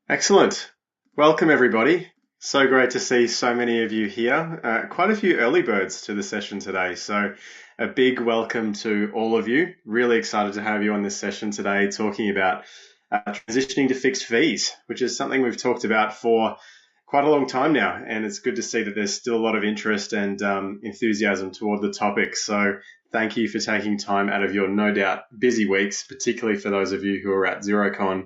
Excellent. Welcome, everybody. So great to see so many of you here. Quite a few early birds to the session today. So a big welcome to all of you. Really excited to have you on this session today talking about transitioning to fixed fees, which is something we've talked about for quite a long time now. And it's good to see that there's still a lot of interest and enthusiasm toward the topic. So thank you for taking time out of your no doubt busy weeks, particularly for those of you who are at XeroCon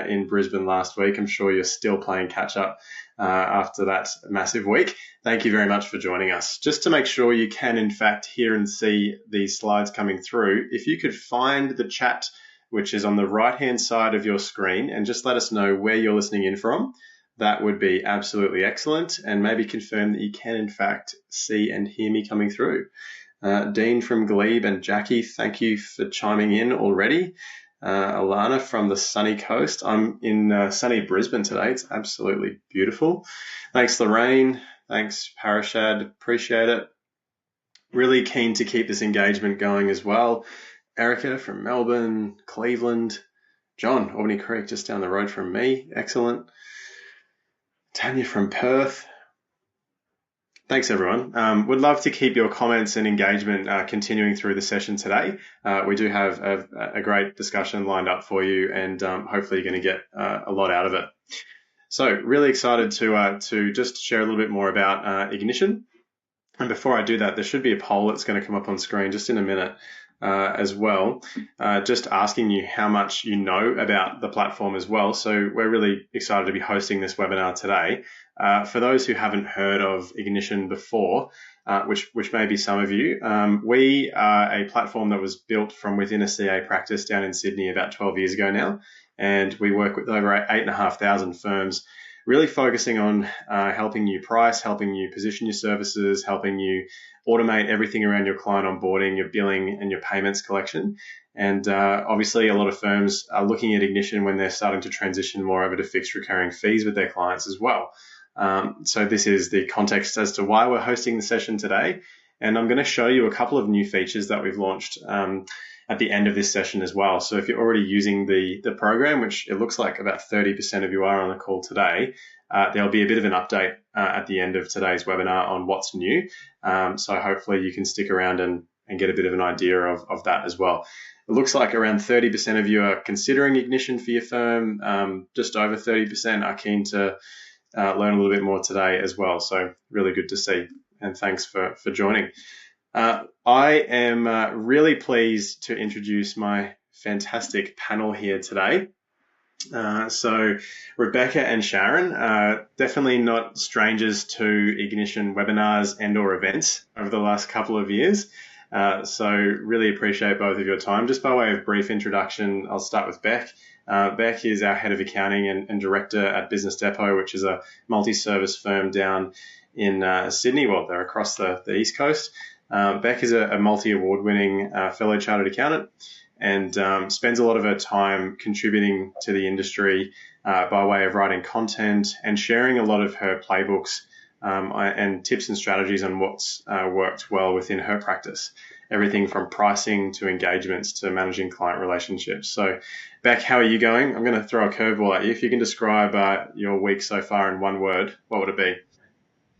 in Brisbane last week. I'm sure you're still playing catch up after that massive week. Thank you very much for joining us. Just to make sure you can, in fact, hear and see these slides coming through, if you could find the chat, which is on the right-hand side of your screen, and just let us know where you're listening in from, that would be absolutely excellent. And maybe confirm that you can, in fact, see and hear me coming through. Dean from Glebe and Jackie, thank you for chiming in already. Alana from the sunny coast. I'm in sunny Brisbane today. It's absolutely beautiful. Thanks, Lorraine. Thanks, Parashad. Appreciate it. Really keen to keep this engagement going as well. Erica from Melbourne, Cleveland. John, Albany Creek, just down the road from me. Excellent. Tanya from Perth. Thanks, everyone. Would love to keep your comments and engagement continuing through the session today. We do have a great discussion lined up for you, and hopefully you're going to get a lot out of it. So really excited to just share a little bit more about Ignition. And before I do that, there should be a poll that's going to come up on screen just in a minute as well, just asking you how much you know about the platform as well. So we're really excited to be hosting this webinar today. For those who haven't heard of Ignition before, which may be some of you, we are a platform that was built from within a CA practice down in Sydney about 12 years ago now, and we work with over 8,500 firms, really focusing on helping you price, helping you position your services, helping you automate everything around your client onboarding, your billing, and your payments collection. And obviously, a lot of firms are looking at Ignition when they're starting to transition more over to fixed recurring fees with their clients as well. So this is the context as to why we're hosting the session today. And I'm going to show you a couple of new features that we've launched at the end of this session as well. So if you're already using the program, which it looks like about 30% of you are on the call today, there'll be a bit of an update at the end of today's webinar on what's new. So hopefully you can stick around and get a bit of an idea of that as well. It looks like around 30% of you are considering Ignition for your firm. Just over 30% are keen to learn a little bit more today as well. So really good to see, and thanks for joining. I am really pleased to introduce my fantastic panel here today. So Rebecca and Sharon, definitely not strangers to Ignition webinars and or events over the last couple of years. So really appreciate both of your time. Just by way of brief introduction, I'll start with Beck. Beck is our head of accounting and director at Business Depot, which is a multi-service firm down in Sydney. Well, they're across the East Coast. Beck is a multi-award winning fellow chartered accountant, and spends a lot of her time contributing to the industry by way of writing content and sharing a lot of her playbooks and tips and strategies on what's worked well within her practice. Everything from pricing to engagements to managing client relationships. So, Beck, how are you going? I'm going to throw a curveball at you. If you can describe your week so far in one word, what would it be?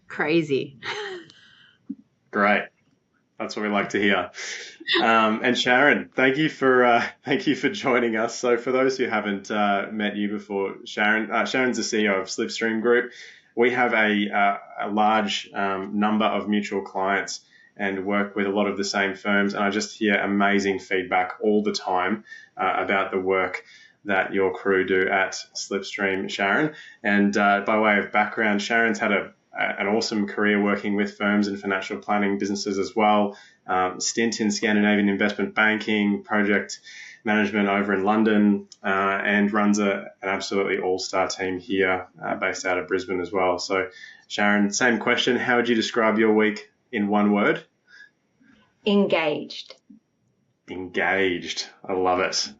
Crazy. Great. That's what we like to hear. And Sharon, thank you for joining us. So for those who haven't met you before, Sharon's the CEO of Slipstream Group. We have a large number of mutual clients and work with a lot of the same firms. And I just hear amazing feedback all the time about the work that your crew do at Slipstream, Sharon. And by way of background, Sharon's had an awesome career working with firms and financial planning businesses as well. Stint in Scandinavian investment banking, project management over in London, and runs an absolutely all-star team here based out of Brisbane as well. So, Sharon, same question. How would you describe your week in one word? Engaged. Engaged. I love it.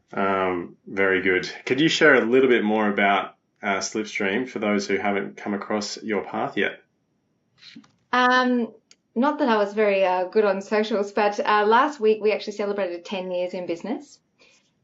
Very good. Could you share a little bit more about Slipstream for those who haven't come across your path yet? Not that I was very good on socials, but last week we actually celebrated 10 years in business.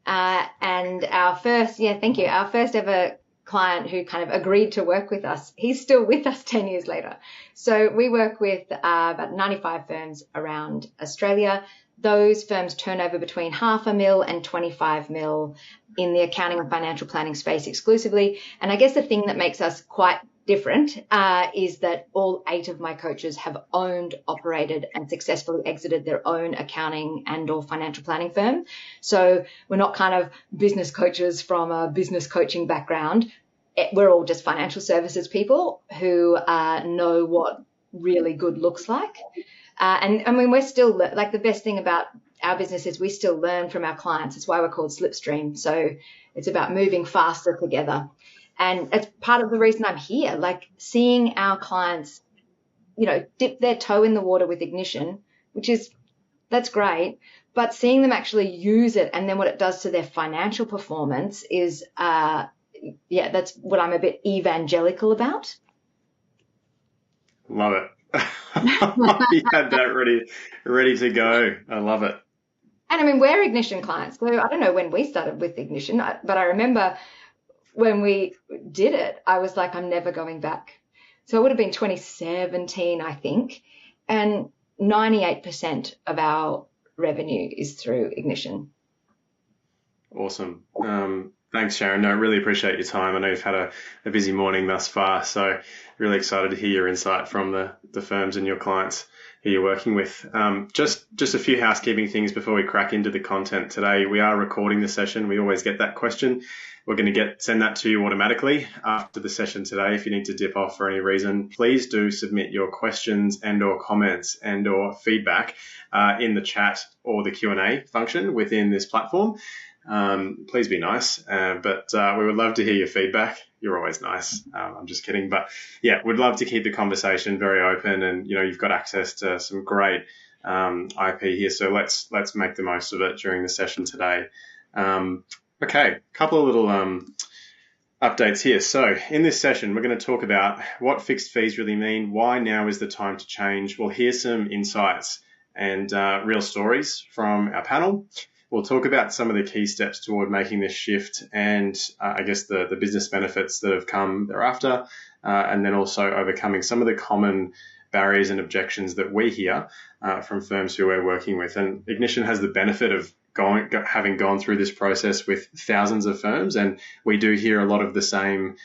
And our first ever client who kind of agreed to work with us, he's still with us 10 years later. So we work with about 95 firms around Australia. Those firms turn over between $500,000 and $25 million in the accounting and financial planning space exclusively. And I guess the thing that makes us quite different is that all 8 of my coaches have owned, operated, and successfully exited their own accounting and or financial planning firm. So we're not kind of business coaches from a business coaching background. We're all just financial services people who know what really good looks like. And I mean, we're still, like, the best thing about our business is we still learn from our clients. It's why we're called Slipstream. So it's about moving faster together. And it's part of the reason I'm here, like seeing our clients, dip their toe in the water with Ignition, that's great. But seeing them actually use it and then what it does to their financial performance is, that's what I'm a bit evangelical about. Love it. You had that ready to go. I love it. And I mean, we're Ignition clients. So I don't know when we started with Ignition, but I remember when we did it, I was like, I'm never going back. So it would have been 2017, I think. And 98% of our revenue is through Ignition. Awesome. Thanks, Sharon. No, I really appreciate your time. I know you've had a busy morning thus far, so really excited to hear your insight from the firms and your clients who you're working with. Just a few housekeeping things before we crack into the content today. We are recording the session. We always get that question. We're going to send that to you automatically after the session today. If you need to dip off for any reason, please do submit your questions and or comments and or feedback in the chat or the Q&A function within this platform. Please be nice, but we would love to hear your feedback. You're always nice. I'm just kidding. But yeah, we'd love to keep the conversation very open, and you've got access to some great IP here. So let's make the most of it during the session today. Okay, a couple of little updates here. So in this session, we're going to talk about what fixed fees really mean, why now is the time to change. We'll hear some insights and real stories from our panel. We'll talk about some of the key steps toward making this shift and I guess the business benefits that have come thereafter, and then also overcoming some of the common barriers and objections that we hear from firms who we're working with. And Ignition has the benefit of having gone through this process with thousands of firms, and we do hear a lot of the same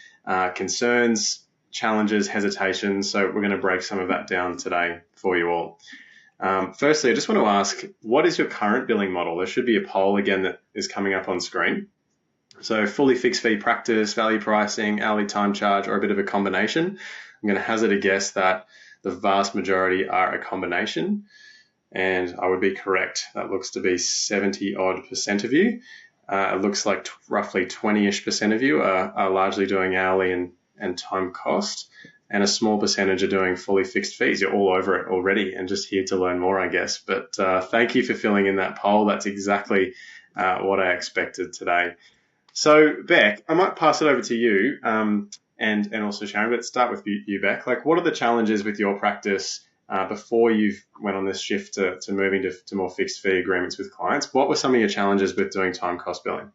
concerns, challenges, hesitations. So we're going to break some of that down today for you all. Firstly, I just want to ask, what is your current billing model? There should be a poll again that is coming up on screen. So fully fixed fee practice, value pricing, hourly time charge, or a bit of a combination. I'm going to hazard a guess that the vast majority are a combination, and I would be correct. That looks to be 70% of you. It looks like roughly 20-ish% of you are largely doing hourly and time cost, and a small percentage are doing fully fixed fees. You're all over it already and just here to learn more, I guess. But thank you for filling in that poll. That's exactly what I expected today. So, Beck, I might pass it over to you and also Sharon, but start with you, Beck. Like, what are the challenges with your practice before you went on this shift to moving to more fixed fee agreements with clients? What were some of your challenges with doing time cost billing?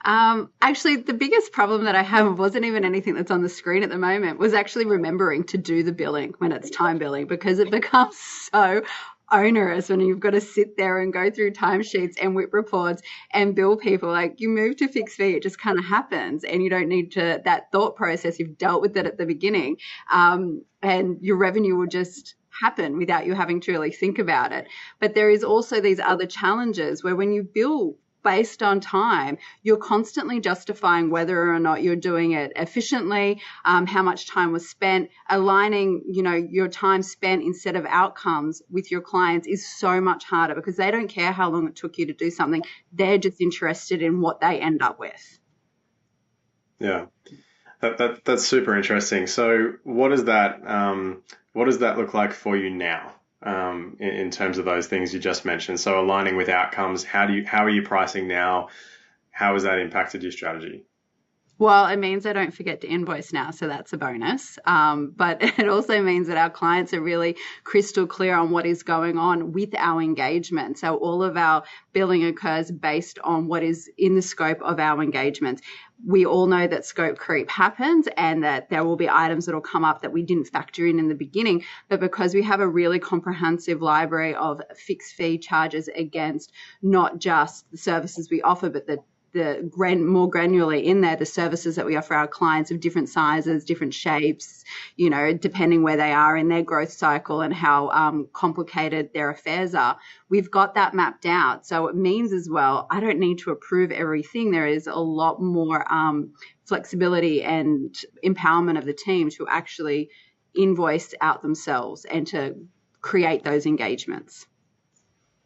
Actually, the biggest problem that I have wasn't even anything that's on the screen at the moment, was actually remembering to do the billing when it's time billing, because it becomes so onerous when you've got to sit there and go through timesheets and WIP reports and bill people. Like, you move to fixed fee, it just kind of happens, and you don't need that thought process. You've dealt with it at the beginning, and your revenue will just happen without you having to really think about it. But there is also these other challenges where when you bill based on time, you're constantly justifying whether or not you're doing it efficiently, how much time was spent. Aligning, your time spent instead of outcomes with your clients is so much harder, because they don't care how long it took you to do something. They're just interested in what they end up with. Yeah, that's super interesting. So what does that look like for you now? In terms of those things you just mentioned. So aligning with outcomes, how are you pricing now? How has that impacted your strategy? Well, it means I don't forget to invoice now, so that's a bonus. But it also means that our clients are really crystal clear on what is going on with our engagement. So all of our billing occurs based on what is in the scope of our engagements. We all know that scope creep happens and that there will be items that will come up that we didn't factor in the beginning. But because we have a really comprehensive library of fixed fee charges against not just the services we offer, but the more granularly in there, the services that we offer our clients of different sizes, different shapes, depending where they are in their growth cycle and how complicated their affairs are. We've got that mapped out. So it means as well, I don't need to approve everything. There is a lot more flexibility and empowerment of the team to actually invoice out themselves and to create those engagements.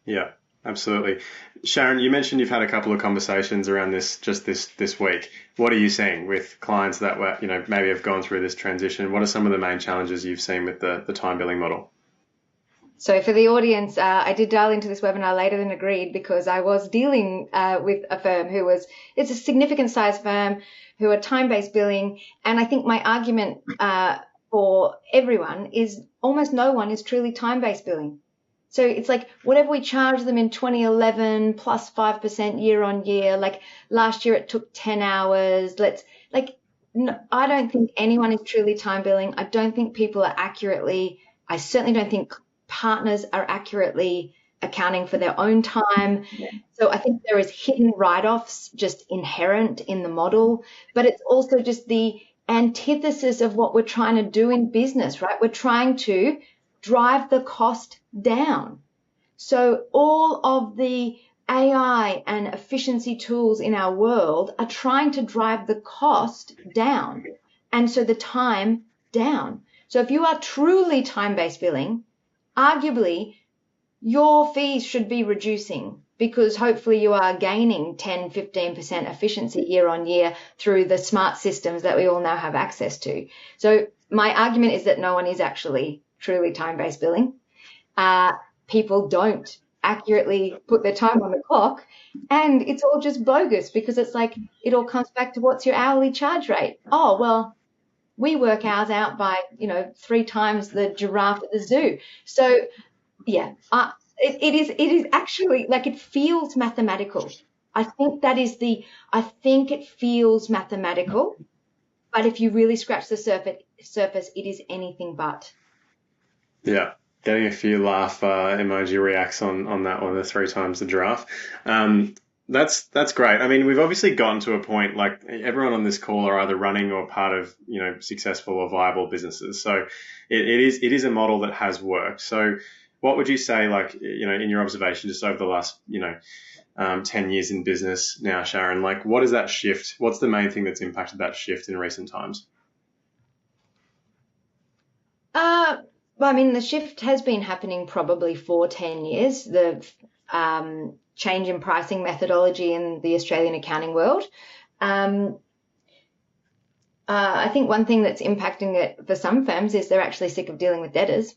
Yeah. Absolutely. Sharon, you mentioned you've had a couple of conversations around this just this week. What are you seeing with clients that were, maybe have gone through this transition? What are some of the main challenges you've seen with the time billing model? So for the audience, I did dial into this webinar later than agreed because I was dealing with a firm it's a significant size firm who are time-based billing. And I think my argument for everyone is almost no one is truly time-based billing. So it's like whatever we charge them in 2011 plus 5% year on year, like last year it took 10 hours. No, I don't think anyone is truly time billing. I don't think people are I certainly don't think partners are accurately accounting for their own time. So I think there is hidden write-offs just inherent in the model, but it's also just the antithesis of what we're trying to do in business, right? We're trying to drive the cost down. So all of the AI and efficiency tools in our world are trying to drive the cost down and so the time down. So if you are truly time-based billing, arguably your fees should be reducing because hopefully you are gaining 10, 15% efficiency year on year through the smart systems that we all now have access to. So my argument is that no one is actually truly time-based billing. People don't accurately put their time on the clock, and it's all just bogus because it's like it all comes back to what's your hourly charge rate. Oh, well, we work ours out by 3 times the giraffe at the zoo. So yeah, it is actually like it feels mathematical. I think it feels mathematical, but if you really scratch the surface, it is anything but. Yeah, getting a few laugh emoji reacts on that one, the 3 times the giraffe. That's great. I mean, we've obviously gotten to a point like everyone on this call are either running or part of successful or viable businesses. So it is a model that has worked. So what would you say, like in your observation, just over the last 10 years in business now, Sharon? Like, what is that shift? What's the main thing that's impacted that shift in recent times? Well, I mean, the shift has been happening probably for 10 years, the change in pricing methodology in the Australian accounting world. I think one thing that's impacting it for some firms is they're actually sick of dealing with debtors.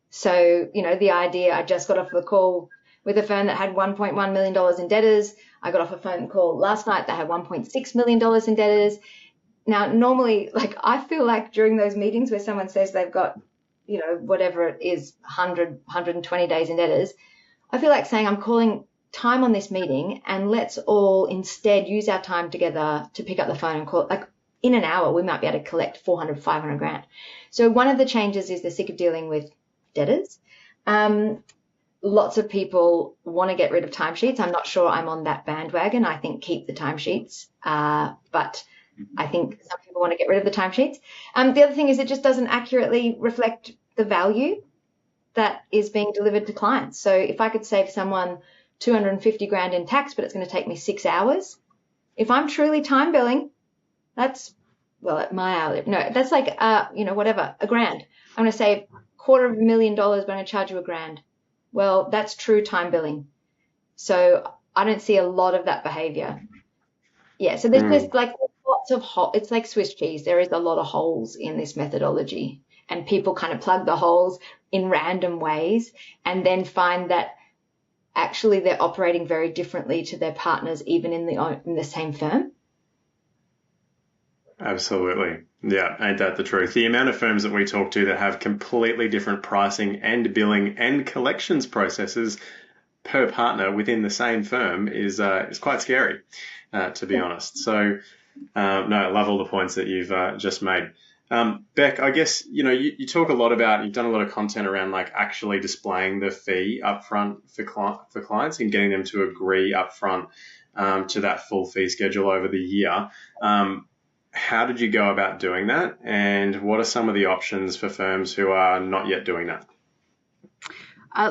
So, the idea, I just got off the call with a firm that had $1.1 million in debtors. I got off a phone call last night that had $1.6 million in debtors. Now, normally, like, I feel like during those meetings where someone says they've got whatever it is, 120 days in debtors, I feel like saying I'm calling time on this meeting and let's all instead use our time together to pick up the phone and call. Like in an hour, we might be able to collect 400, 500 grand. So one of the changes is they're sick of dealing with debtors. Lots of people want to get rid of timesheets. I'm not sure I'm on that bandwagon. I think keep the timesheets, but I think some people want to get rid of the timesheets. The other thing is it just doesn't accurately reflect the value that is being delivered to clients. So if I could save someone 250 grand in tax, but it's going to take me 6 hours, if I'm truly time billing, that's, well, at my hourly, no, that's like, whatever, $1,000. I'm going to save $250,000, but I'm going to charge you $1,000. Well, that's true time billing. So I don't see a lot of that behavior. Yeah, so there's just like lots of it's like Swiss cheese. There is a lot of holes in this methodology, and people kind of plug the holes in random ways and then find that actually they're operating very differently to their partners, even in the same firm. Absolutely. Yeah, ain't that the truth? The amount of firms that we talk to that have completely different pricing and billing and collections processes per partner within the same firm is quite scary, to be honest. So, no, I love all the points that you've just made. Beck, I guess you talk a lot about, you've done a lot of content around like actually displaying the fee upfront for clients and getting them to agree upfront to that full fee schedule over the year. How did you go about doing that, and what are some of the options for firms who are not yet doing that?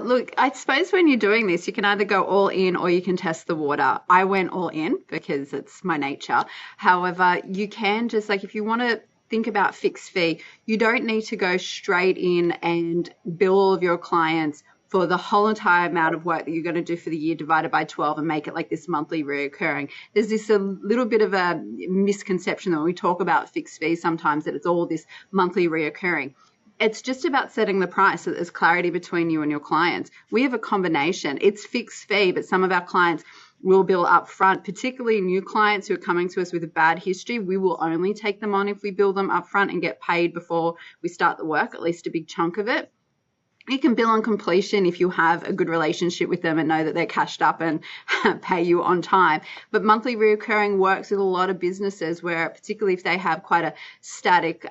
Look, I suppose when you're doing this, you can either go all in or you can test the water. I went all in because it's my nature. However, you can just like if you want to think about fixed fee, you don't need to go straight in and bill all of your clients for the whole entire amount of work that you're going to do for the year divided by 12 and make it like this monthly reoccurring. There's this a little bit of a misconception that when we talk about fixed fee sometimes that it's all this monthly reoccurring. It's just about setting the price so that there's clarity between you and your clients. We have a combination. It's fixed fee, but some of our clients will bill up front, particularly new clients who are coming to us with a bad history. We will only take them on if we bill them up front and get paid before we start the work, at least a big chunk of it. You can bill on completion if you have a good relationship with them and know that they're cashed up and pay you on time. But monthly recurring works with a lot of businesses where, particularly if they have quite a static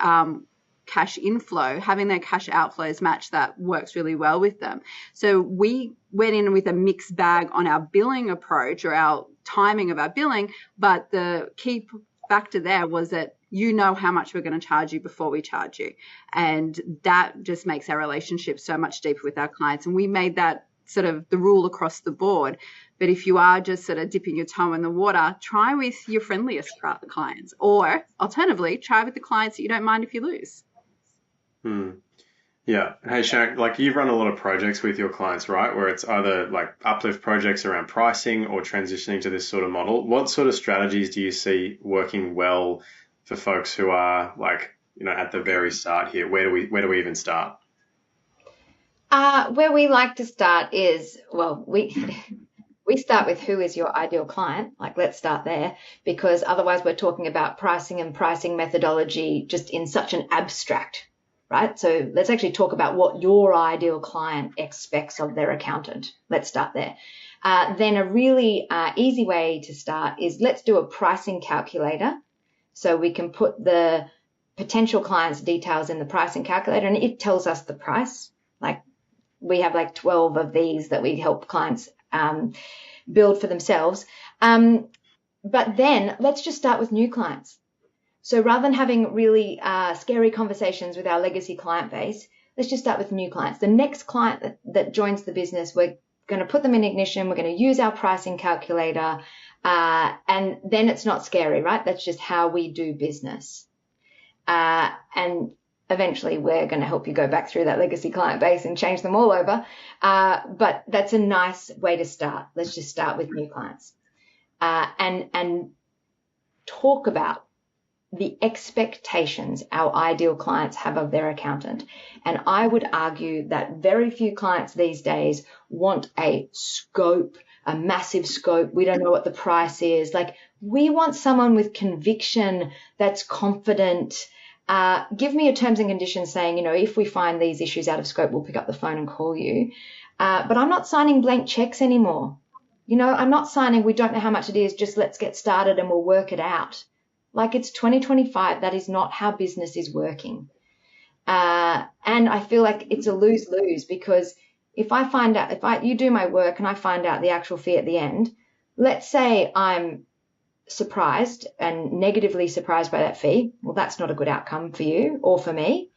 cash inflow, having their cash outflows match that works really well with them. So we went in with a mixed bag on our billing approach or our timing of our billing, but the key factor there was that you know how much we're going to charge you before we charge you. And that just makes our relationship so much deeper with our clients. And we made that sort of the rule across the board. But if you are just sort of dipping your toe in the water, try with your friendliest clients, or alternatively, try with the clients that you don't mind if you lose. Yeah. Hey, Sharon, like you've run a lot of projects with your clients, right? Where it's either like uplift projects around pricing or transitioning to this sort of model. What sort of strategies do you see working well for folks who are like, at the very start here? Where do we even start? Where we like to start is, well, we start with who is your ideal client. Like, let's start there, because otherwise we're talking about pricing and pricing methodology just in such an abstract, right? So let's actually talk about what your ideal client expects of their accountant. Let's start there. Then a really easy way to start is let's do a pricing calculator. So we can put the potential client's details in the pricing calculator and it tells us the price. Like we have like 12 of these that we help clients build for themselves. But then let's just start with new clients. So rather than having really scary conversations with our legacy client base, let's just start with new clients. The next client that joins the business, we're going to put them in Ignition. We're going to use our pricing calculator. And then it's not scary, right? That's just how we do business. And eventually we're going to help you go back through that legacy client base and change them all over. But that's a nice way to start. Let's just start with new clients. And talk about the expectations our ideal clients have of their accountant. And I would argue that very few clients these days want a scope, a massive scope. We don't know what the price is. Like, we want someone with conviction that's confident. Give me your terms and conditions saying, if we find these issues out of scope, we'll pick up the phone and call you. But I'm not signing blank checks anymore. I'm not signing, we don't know how much it is, just let's get started and we'll work it out. Like, it's 2025. That is not how business is working. And I feel like it's a lose-lose, because if you do my work and I find out the actual fee at the end, let's say I'm surprised and negatively surprised by that fee. Well, that's not a good outcome for you or for me.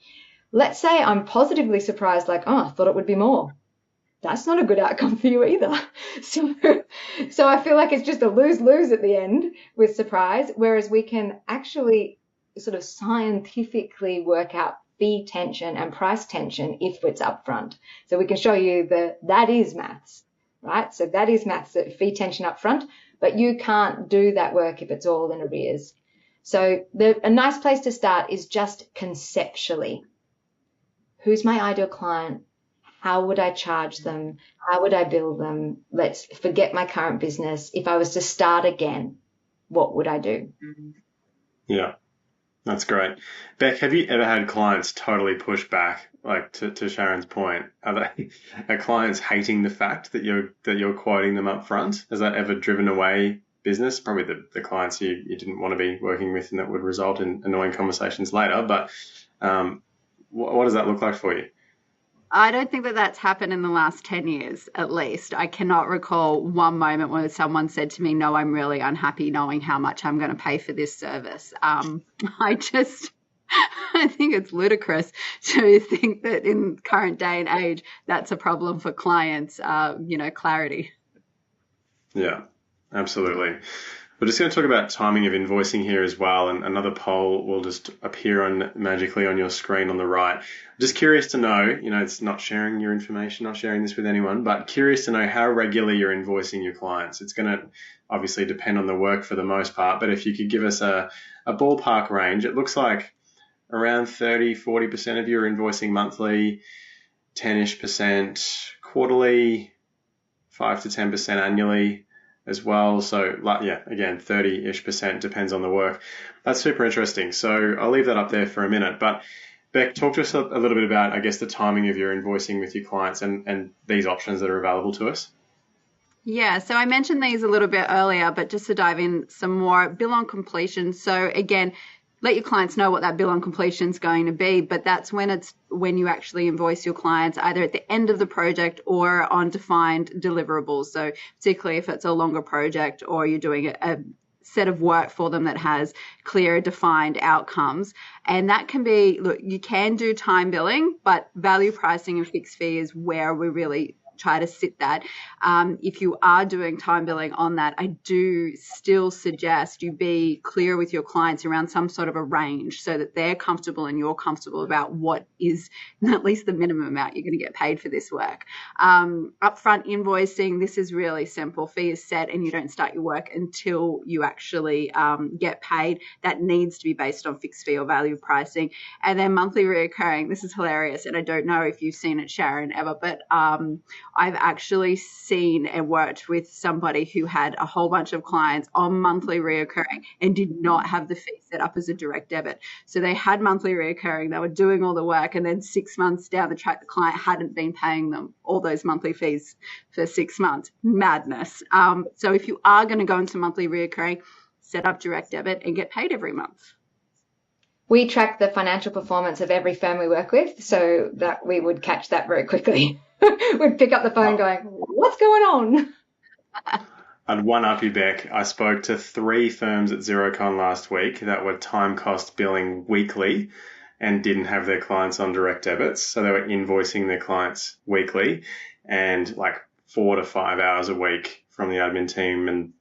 Let's say I'm positively surprised, like, I thought it would be more. That's not a good outcome for you either. So I feel like it's just a lose-lose at the end with surprise, whereas we can actually sort of scientifically work out fee tension and price tension if it's upfront. So we can show you that is maths, right? So that is maths, fee tension upfront, but you can't do that work if it's all in arrears. So a nice place to start is just conceptually. Who's my ideal client? How would I charge them? How would I bill them? Let's forget my current business. If I was to start again, what would I do? Yeah. That's great. Beck, have you ever had clients totally push back, like to Sharon's point? Are clients hating the fact that you're quoting them up front? Has that ever driven away business? Probably the clients you didn't want to be working with and that would result in annoying conversations later. But what does that look like for you? I don't think that that's happened in the last 10 years, at least. I cannot recall one moment where someone said to me, no, I'm really unhappy knowing how much I'm going to pay for this service. I just, I think it's ludicrous to think that in current day and age, that's a problem for clients, clarity. Yeah, absolutely. We're just going to talk about timing of invoicing here as well, and another poll will just appear magically on your screen on the right. Just curious to know, it's not sharing your information, not sharing this with anyone, but curious to know how regularly you're invoicing your clients. It's going to obviously depend on the work for the most part, but if you could give us a ballpark range, it looks like around 30-40% of you are invoicing monthly, 10-ish% quarterly, 5 to 10% annually as well. So yeah, again, 30-ish% depends on the work. That's super interesting. So I'll leave that up there for a minute. But Beck, talk to us a little bit about, I guess, the timing of your invoicing with your clients and these options that are available to us. Yeah, so I mentioned these a little bit earlier, but just to dive in some more, bill on completion. So again, let your clients know what that bill on completion is going to be, but that's when you actually invoice your clients either at the end of the project or on defined deliverables. So particularly if it's a longer project or you're doing a set of work for them that has clear defined outcomes. And that can be, look, you can do time billing, but value pricing and fixed fee is where we really try to sit that. If you are doing time billing on that, I do still suggest you be clear with your clients around some sort of a range so that they're comfortable and you're comfortable about what is at least the minimum amount you're going to get paid for this work. Upfront invoicing, this is really simple. Fee is set and you don't start your work until you actually get paid. That needs to be based on fixed fee or value pricing. And then monthly reoccurring, this is hilarious. And I don't know if you've seen it, Sharon, ever, but I've actually seen and worked with somebody who had a whole bunch of clients on monthly reoccurring and did not have the fee set up as a direct debit. So they had monthly reoccurring, they were doing all the work, and then 6 months down the track, the client hadn't been paying them all those monthly fees for 6 months. Madness. So if you are going to go into monthly reoccurring, set up direct debit and get paid every month. We track the financial performance of every firm we work with so that we would catch that very quickly. We'd pick up the phone going, what's going on? I'd one-up you, Beck. I spoke to 3 firms at Xerocon last week that were time cost billing weekly and didn't have their clients on direct debits. So they were invoicing their clients weekly and like 4 to 5 hours a week from the admin team and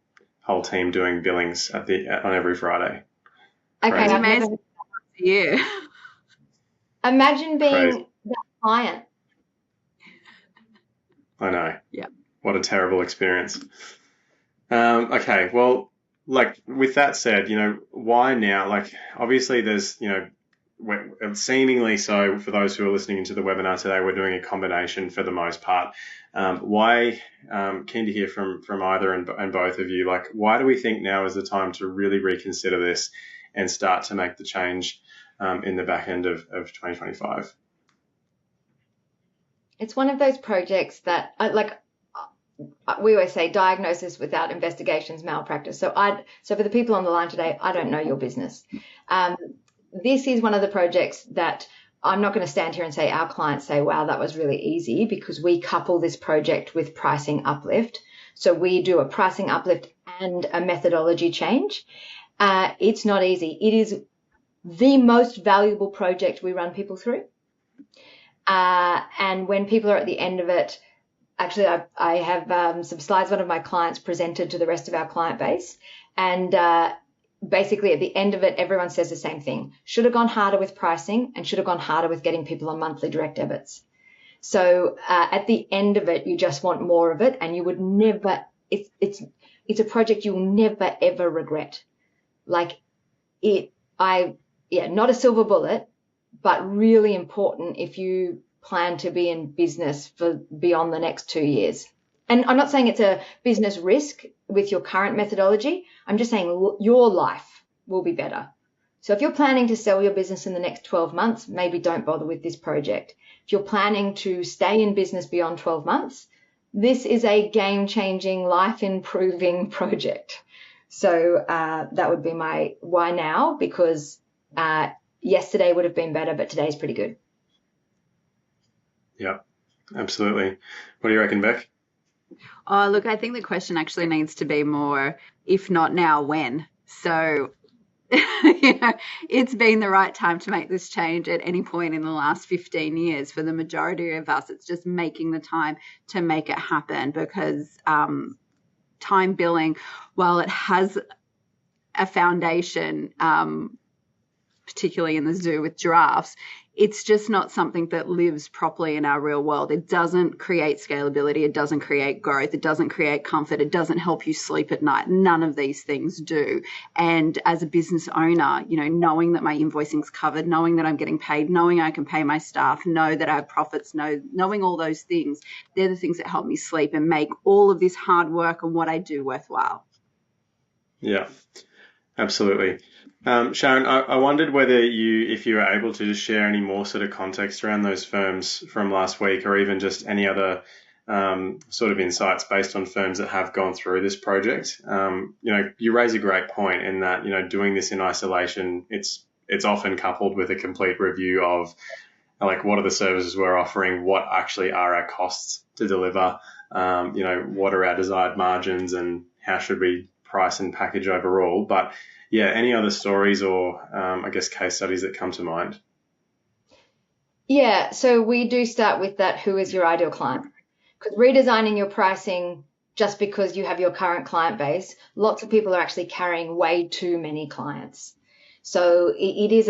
whole team doing billings on every Friday. Okay, I've never... Yeah. Imagine being that client. I know. Yeah. What a terrible experience. Okay, well, like with that said, why now? Like obviously there's, seemingly so for those who are listening to the webinar today, we're doing a combination for the most part. Why, keen to hear from either and both of you, like why do we think now is the time to really reconsider this and start to make the change in the back end of 2025? It's one of those projects that, we always say, diagnosis without investigations, malpractice. So for the people on the line today, I don't know your business. This is one of the projects that I'm not going to stand here and say our clients say, wow, that was really easy, because we couple this project with pricing uplift. So we do a pricing uplift and a methodology change. It's not easy. It is the most valuable project we run people through. And when people are at the end of it, actually, I have some slides one of my clients presented to the rest of our client base. And basically at the end of it, everyone says the same thing. Should have gone harder with pricing and should have gone harder with getting people on monthly direct debits. So at the end of it, you just want more of it, and you would never, it's a project you'll never, ever regret. Not a silver bullet, but really important if you plan to be in business for beyond the next 2 years. And I'm not saying it's a business risk with your current methodology. I'm just saying your life will be better. So if you're planning to sell your business in the next 12 months, maybe don't bother with this project. If you're planning to stay in business beyond 12 months, this is a game-changing, life-improving project. So that would be my why now, because yesterday would have been better, but today's pretty good. Yeah, absolutely. What do you reckon, Beck? Oh, look, I think the question actually needs to be more, if not now, when? So, it's been the right time to make this change at any point in the last 15 years. For the majority of us, it's just making the time to make it happen, because time billing, while it has a foundation, particularly in the zoo with giraffes, it's just not something that lives properly in our real world. It doesn't create scalability. It doesn't create growth. It doesn't create comfort. It doesn't help you sleep at night. None of these things do. And as a business owner, knowing that my invoicing's covered, knowing that I'm getting paid, knowing I can pay my staff, know that I have profits, knowing all those things, they're the things that help me sleep and make all of this hard work and what I do worthwhile. Yeah, absolutely. Sharon, I wondered whether if you were able to just share any more sort of context around those firms from last week, or even just any other sort of insights based on firms that have gone through this project. You raise a great point in that, doing this in isolation, it's often coupled with a complete review of like, what are the services we're offering, what actually are our costs to deliver, what are our desired margins, and how should we price and package overall. But yeah, any other stories or I guess case studies that come to mind? Yeah, so we do start with that, who is your ideal client? Because redesigning your pricing just because you have your current client base, lots of people are actually carrying way too many clients. So it is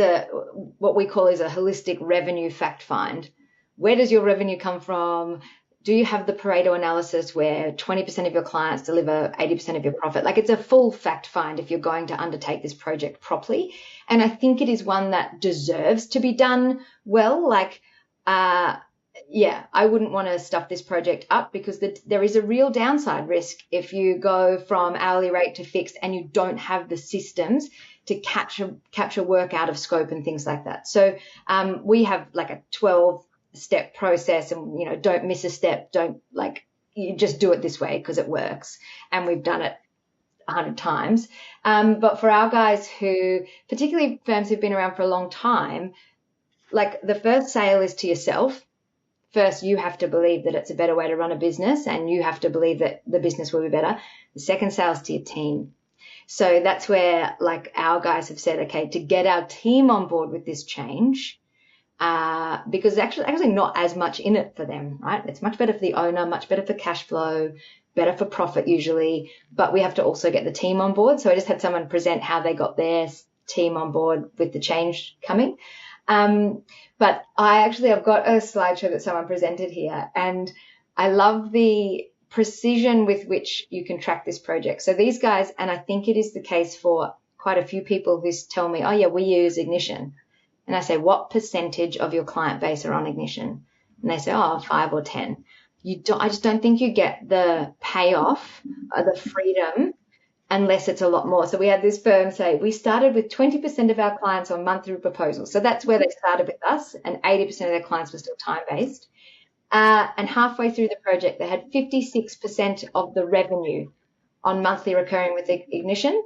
what we call is a holistic revenue fact find. Where does your revenue come from? Do you have the Pareto analysis where 20% of your clients deliver 80% of your profit? Like, it's a full fact find if you're going to undertake this project properly. And I think it is one that deserves to be done well. Like, yeah, I wouldn't want to stuff this project up, because there is a real downside risk if you go from hourly rate to fixed and you don't have the systems to capture work out of scope and things like that. So we have like a 12-step process, and don't miss a step. You just do it this way because it works, and we've done it 100 times. But for our guys particularly firms who've been around for a long time, like, the first sale is to yourself. First, you have to believe that it's a better way to run a business, and you have to believe that the business will be better. The second sale is to your team. So that's where, like, our guys have said, okay, to get our team on board with this change, because actually not as much in it for them, right? It's much better for the owner, much better for cash flow, better for profit usually, but we have to also get the team on board. So I just had someone present how they got their team on board with the change coming. But I've got a slideshow that someone presented here, and I love the precision with which you can track this project. So these guys, and I think it is the case for quite a few people who tell me, oh yeah, we use Ignition. And I say, what percentage of your client base are on Ignition? And they say, 5 or 10. I just don't think you get the payoff or the freedom unless it's a lot more. So we had this firm say, we started with 20% of our clients on monthly proposals. So that's where they started with us, and 80% of their clients were still time-based. And halfway through the project, they had 56% of the revenue on monthly recurring with Ignition.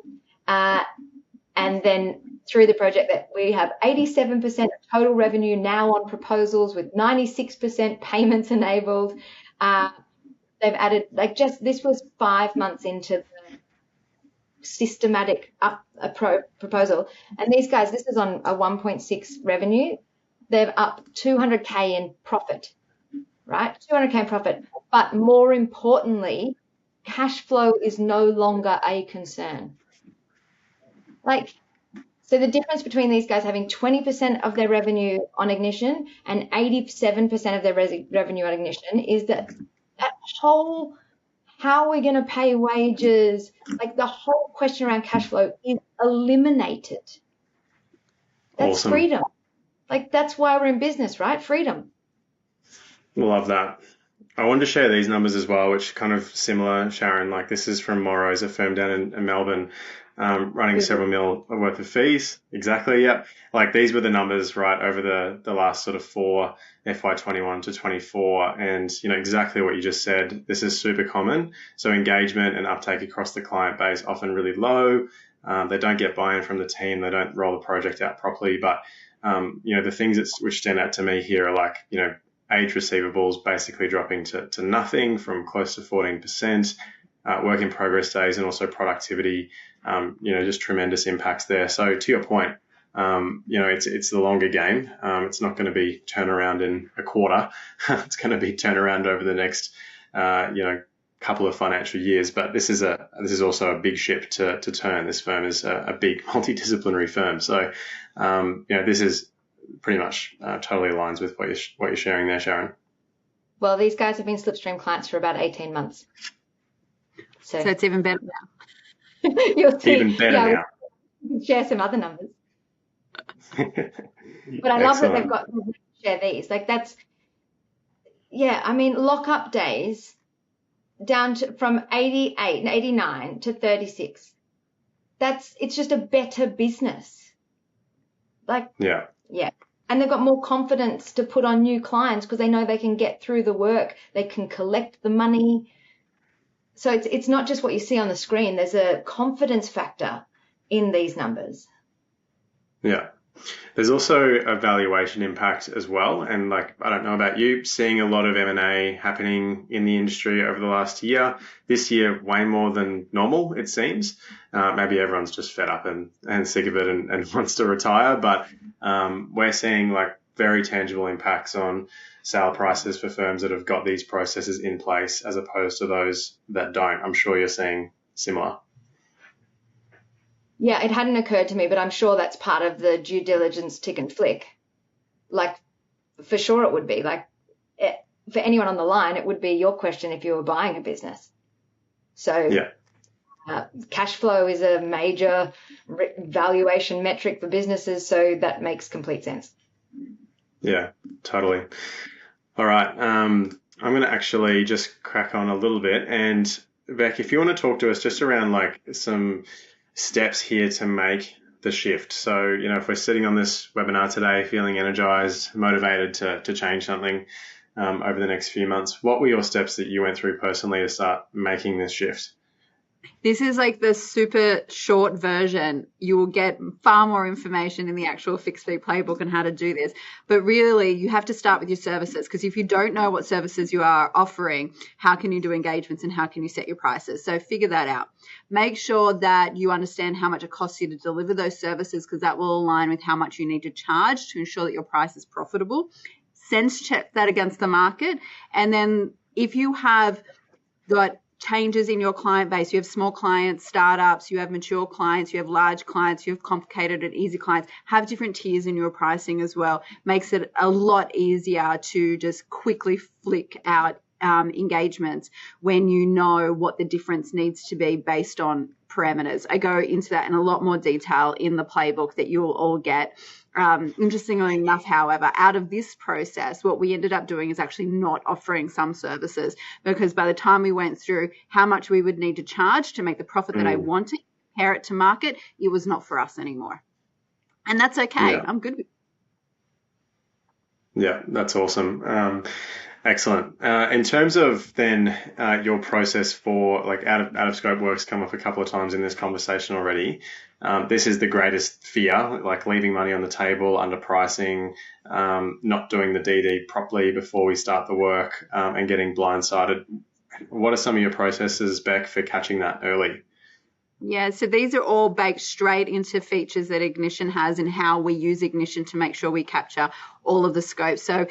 And then through the project, that we have 87% of total revenue now on proposals, with 96% payments enabled. They've added, this was 5 months into the systematic proposal. And these guys, this is on a 1.6 revenue. They've up 200K in profit, right? 200K in profit. But more importantly, cash flow is no longer a concern. So the difference between these guys having 20% of their revenue on Ignition and 87% of their revenue on Ignition is that whole, how are we going to pay wages, like the whole question around cash flow is eliminated. That's Awesome. Freedom. Like, that's why we're in business, right? Freedom. Love that. I wanted to share these numbers as well, which are kind of similar, Sharon. Like this is from Morrow's, a firm down in Melbourne, running Google. several mil worth of fees. Exactly. Yep. Like these were the numbers, right, over the last sort of four FY21 to 24. And, exactly what you just said. This is super common. So engagement and uptake across the client base often really low. They don't get buy-in from the team. They don't roll the project out properly. But, the things which stand out to me here are like, age receivables basically dropping to nothing from close to 14%, work in progress days, and also productivity, just tremendous impacts there. So to your point, it's the longer game. It's not going to be turnaround in a quarter. It's going to be turnaround over the next, couple of financial years. But this is also a big ship to turn. This firm is a big multidisciplinary firm. So, this is pretty much totally aligns with what you're sharing there, Sharon. Well, these guys have been Slipstream clients for about 18 months. So it's even better now. You'll see. Even better now. We can share some other numbers. But I love that they've got to share these. Like that's, lock-up days down from 89 to 36. It's just a better business. Yeah. And they've got more confidence to put on new clients because they know they can get through the work. They can collect the money. So it's not just what you see on the screen. There's a confidence factor in these numbers. Yeah. There's also a valuation impact as well. And I don't know about you, seeing a lot of M&A happening in the industry over the last year. This year, way more than normal, it seems. Maybe everyone's just fed up and sick of it and wants to retire. But we're seeing very tangible impacts on sale prices for firms that have got these processes in place as opposed to those that don't. I'm sure you're seeing similar. Yeah, it hadn't occurred to me, but I'm sure that's part of the due diligence tick and flick. For sure it would be. For anyone on the line, it would be your question if you were buying a business. So cash flow is a major valuation metric for businesses, so that makes complete sense. Yeah, totally. All right. I'm going to actually just crack on a little bit. And Beck, if you want to talk to us just around some steps here to make the shift. So, if we're sitting on this webinar today feeling energized, motivated to change something over the next few months, what were your steps that you went through personally to start making this shift? This is the super short version. You will get far more information in the actual fixed fee playbook on how to do this. But really, you have to start with your services, because if you don't know what services you are offering, how can you do engagements and how can you set your prices? So figure that out. Make sure that you understand how much it costs you to deliver those services, because that will align with how much you need to charge to ensure that your price is profitable. Sense check that against the market. And then if you have got changes in your client base, you have small clients, startups, you have mature clients, you have large clients, you have complicated and easy clients, have different tiers in your pricing as well. Makes it a lot easier to just quickly flick out engagements when you know what the difference needs to be based on parameters. I go into that in a lot more detail in the playbook that you will all get. Interestingly enough, however, out of this process, what we ended up doing is actually not offering some services, because by the time we went through how much we would need to charge to make the profit that I wanted, compare it to market, it was not for us anymore. And that's okay. Yeah. I'm good with it. Yeah, that's awesome. Excellent. In terms of then your process for out of scope work's come up a couple of times in this conversation already. This is the greatest fear, leaving money on the table, underpricing, not doing the DD properly before we start the work, and getting blindsided. What are some of your processes, Beck, for catching that early? Yeah, so these are all baked straight into features that Ignition has and how we use Ignition to make sure we capture all of the scope. So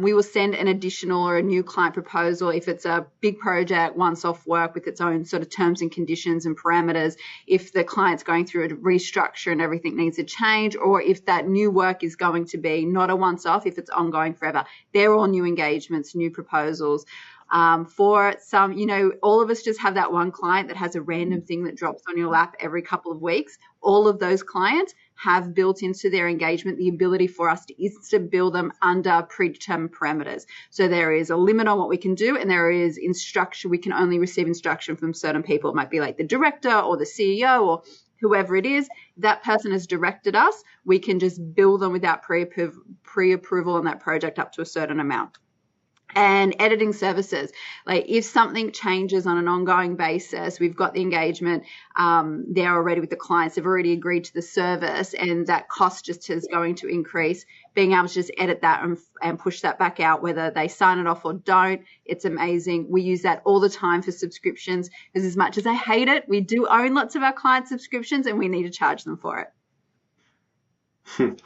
we will send an additional or a new client proposal if it's a big project, once-off work with its own sort of terms and conditions and parameters. If the client's going through a restructure and everything needs a change, or if that new work is going to be not a once-off, if it's ongoing forever, they're all new engagements, new proposals. For some, all of us just have that one client that has a random thing that drops on your lap every couple of weeks. All of those clients, have built into their engagement the ability for us to build them under predetermined parameters. So there is a limit on what we can do, and there is instruction. We can only receive instruction from certain people. It might be like the director or the CEO or whoever it is. That person has directed us. We can just bill them without pre-approval on that project up to a certain amount. And editing services, like if something changes on an ongoing basis, we've got the engagement there already with the clients, they've already agreed to the service, and that cost just is going to increase. Being able to just edit that and push that back out, whether they sign it off or don't, it's amazing. We use that all the time for subscriptions, because as much as I hate it, we do own lots of our client subscriptions and we need to charge them for it.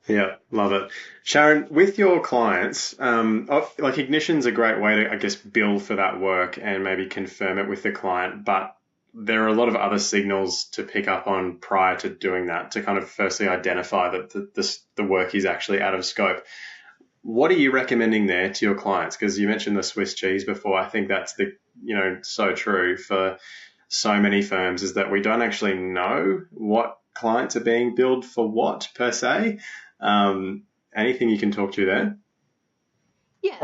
Yeah, love it. Sharon, with your clients, like Ignition's a great way to, I guess, bill for that work and maybe confirm it with the client, but there are a lot of other signals to pick up on prior to doing that to kind of firstly identify that the work is actually out of scope. What are you recommending there to your clients? Because you mentioned the Swiss cheese before. I think that's so true for so many firms, is that we don't actually know what clients are being billed for what per se. Anything you can talk to there? Yeah,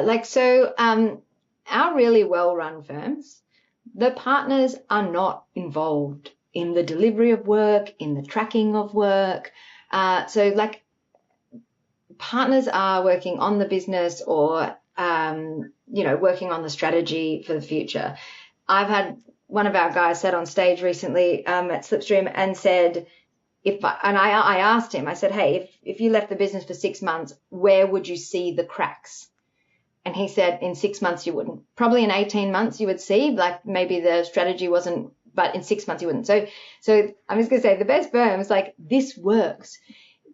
our really well-run firms, the partners are not involved in the delivery of work, in the tracking of work. Partners are working on the business or, working on the strategy for the future. I've had one of our guys sat on stage recently at Slipstream and said, I asked him, I said, hey, if you left the business for 6 months, where would you see the cracks? And he said, in 6 months, you wouldn't. Probably in 18 months, you would see, like maybe the strategy wasn't, but in 6 months, you wouldn't. So I'm just going to say the best firms, like this works.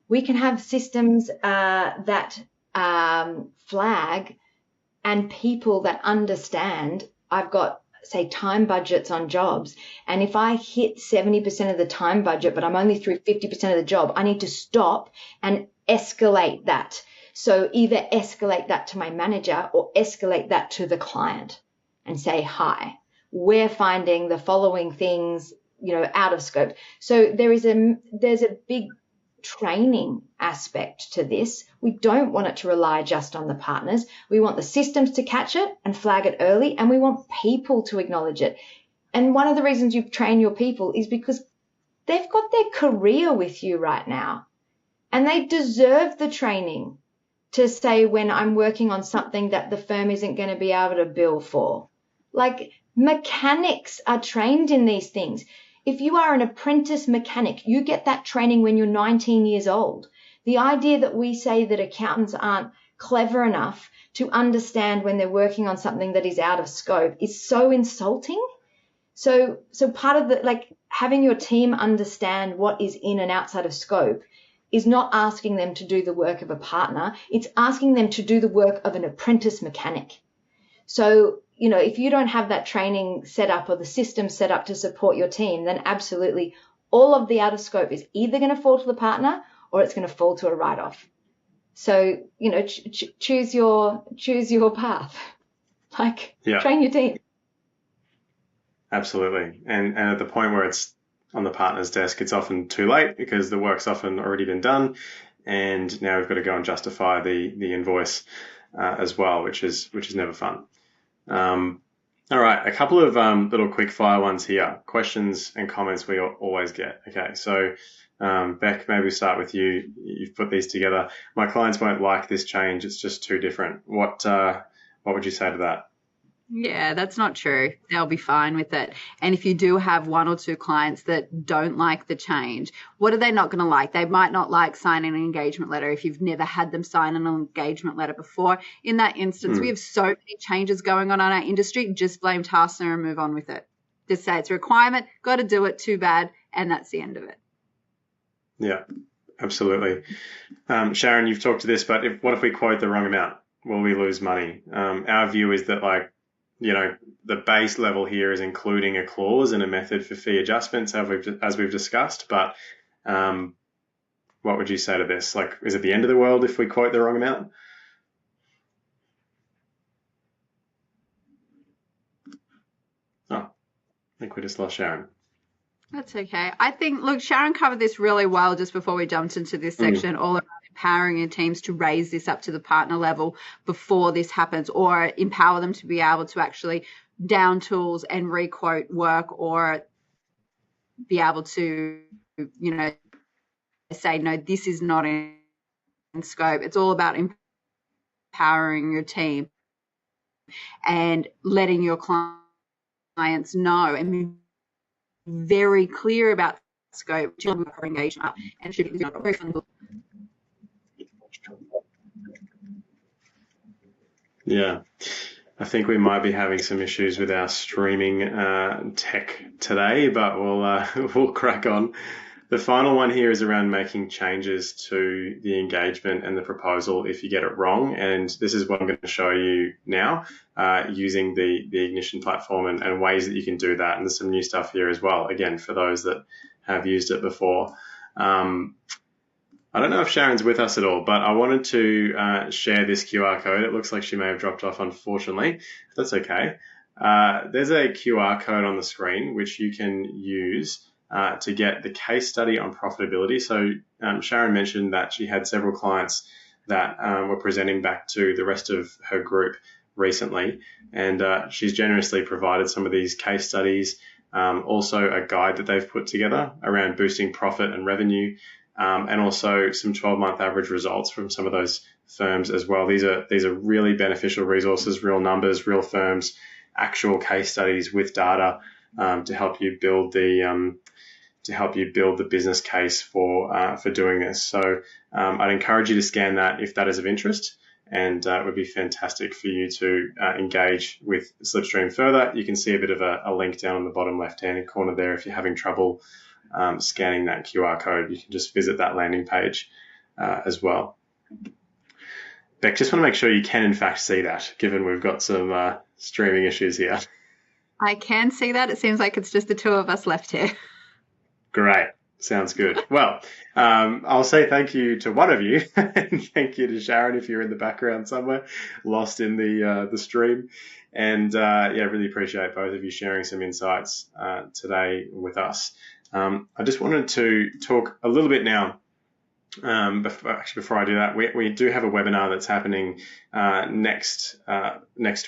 We can have systems that flag and people that understand. I've got, say, time budgets on jobs. And if I hit 70% of the time budget, but I'm only through 50% of the job, I need to stop and escalate that. So either escalate that to my manager or escalate that to the client and say, hi, we're finding the following things, out of scope. So there's a big training aspect to this. We don't want it to rely just on the partners. We want the systems to catch it and flag it early, and we want people to acknowledge it. And one of the reasons you train your people is because they've got their career with you right now, and they deserve the training to say when I'm working on something that the firm isn't going to be able to bill for. Like mechanics are trained in these things. If you are an apprentice mechanic, you get that training when you're 19 years old. The idea that we say that accountants aren't clever enough to understand when they're working on something that is out of scope is so insulting. So part of having your team understand what is in and outside of scope is not asking them to do the work of a partner. It's asking them to do the work of an apprentice mechanic. So, if you don't have that training set up or the system set up to support your team, then absolutely all of the out of scope is either going to fall to the partner or it's going to fall to a write-off. So, choose your path. Train your team. Absolutely. And at the point where it's on the partner's desk, it's often too late because the work's often already been done. And now we've got to go and justify the invoice as well, which is never fun. All right, a couple of little quick fire ones here. Questions and comments we always get. Okay, so Beck, maybe start with you. You've put these together. My clients won't like this change. It's just too different. What would you say to that? Yeah, that's not true. They'll be fine with it. And if you do have one or two clients that don't like the change, what are they not going to like? They might not like signing an engagement letter if you've never had them sign an engagement letter before. In that instance, we have so many changes going on in our industry. Just blame Tassner and move on with it. Just say it's a requirement, got to do it, too bad, and that's the end of it. Yeah, absolutely. Sharon, you've talked to this, but what if we quote the wrong amount? Will we lose money? Our view is that the base level here is including a clause and a method for fee adjustments, as we've discussed. But what would you say to this? Is it the end of the world if we quote the wrong amount? Oh, I think we just lost Sharon. That's okay. I think, look, Sharon covered this really well just before we jumped into this section, all about empowering your teams to raise this up to the partner level before this happens, or empower them to be able to actually down tools and requote work, or be able to, say, no, this is not in scope. It's all about empowering your team and letting your clients know and be very clear about scope, engagement, and should be very fun. Yeah, I think we might be having some issues with our streaming tech today, but we'll crack on. The final one here is around making changes to the engagement and the proposal if you get it wrong. And this is what I'm going to show you now using the Ignition platform and ways that you can do that. And there's some new stuff here as well, again, for those that have used it before. I don't know if Sharon's with us at all, but I wanted to share this QR code. It looks like she may have dropped off, unfortunately. That's okay. There's a QR code on the screen which you can use to get the case study on profitability. So Sharon mentioned that she had several clients that were presenting back to the rest of her group recently, and she's generously provided some of these case studies, also a guide that they've put together around boosting profit and revenue, and also some 12-month average results from some of those firms as well. These are really beneficial resources, real numbers, real firms, actual case studies with data to help you build the business case for doing this. So I'd encourage you to scan that if that is of interest, and it would be fantastic for you to engage with Slipstream further. You can see a bit of a link down on the bottom left-hand corner there. If you're having trouble scanning that QR code, you can just visit that landing page as well. Beck, just want to make sure you can in fact see that, given we've got some streaming issues here. I can see that. It seems like it's just the two of us left here. Great. Sounds good. Well, I'll say thank you to one of you, and thank you to Sharon if you're in the background somewhere, lost in the stream. And really appreciate both of you sharing some insights today with us. I just wanted to talk a little bit now. Before I do that, we do have a webinar that's happening next